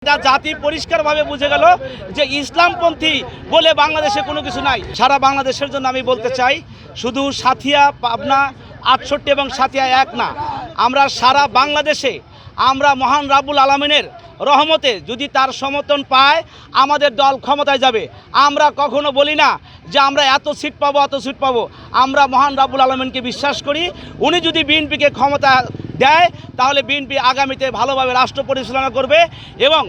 জাতি পরিষ্কারভাবে বুঝে গেল যে ইসলামপন্থী বলে বাংলাদেশে কোনো কিছু নাই। সারা বাংলাদেশের জন্য আমি বলতে চাই, শুধু সাথিয়া পাবনা ৬৮ এবং সাথিয়া ১ না, আমরা সারা বাংলাদেশে আমরা মহান রাব্বুল আলামিনের রহমতে যদি তার সমর্থন পায় আমাদের দল ক্ষমতায় যাবে। আমরা কখনো বলি না যে আমরা এত সিট পাবো অত সিট পাবো। আমরা মহান রাব্বুল আলামিনকে বিশ্বাস করি, উনি যদি বিএনপিকে ক্ষমতা দেয় তাহলে বিএনপি আগামীতে ভালোভাবে রাষ্ট্র পরিচালনা করবে। এবং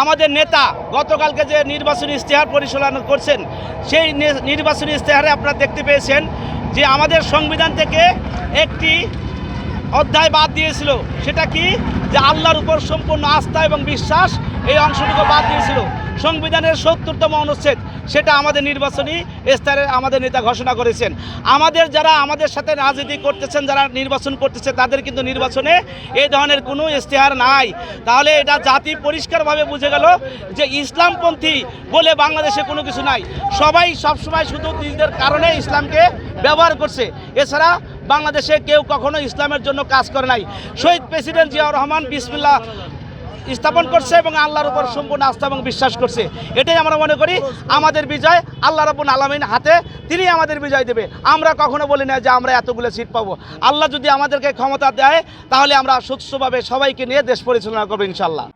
আমাদের নেতা গতকালকে যে নির্বাচনী ইশতেহার পরিচালনা করছেন, সেই নির্বাচনী ইশতেহারে আপনারা দেখতে পেয়েছেন যে আমাদের সংবিধান থেকে একটি অধ্যায় বাদ দিয়েছিল। সেটা কি? যে আল্লাহর উপর সম্পূর্ণ আস্থা এবং বিশ্বাস, এই অংশটুকু বাদ দিয়েছিল সংবিধানের ৭০তম অনুচ্ছেদ। সেটা আমাদের নির্বাচনী ইশতেহারে আমাদের নেতা ঘোষণা করেছেন। আমাদের যারা আমাদের সাথে রাজনীতি করতেছেন, যারা নির্বাচন করতেছে, তাদের কিন্তু নির্বাচনে এই ধরনের কোনো ইশতেহার নাই। তাহলে এটা জাতি পরিষ্কারভাবে বুঝে গেল যে ইসলামপন্থী বলে বাংলাদেশে কোনো কিছু নাই। সবাই সবসময় শুধু নিজেদের কারণে ইসলামকে ব্যবহার করছে, এছাড়া বাংলাদেশে কেউ কখনো ইসলামের জন্য কাজ করে নাই। শহীদ প্রেসিডেন্ট জিয়াউর রহমান বিসমিল্লাহ স্থাপন করছে এবং আল্লাহর উপর সম্পূর্ণ আস্থা এবং বিশ্বাস করছে। এটাই আমরা মনে করি আমাদের বিজয় আল্লাহ রাব্বুল আলামিন হাতে, তিনি আমাদের বিজয় দেবে। আমরা কখনো বলি না যে আমরা এতগুলো সিট পাবো। আল্লাহ যদি আমাদেরকে ক্ষমতা দেয় তাহলে আমরা সুস্থভাবে সবাইকে নিয়ে দেশ পরিচালনা করবো ইনশাল্লাহ।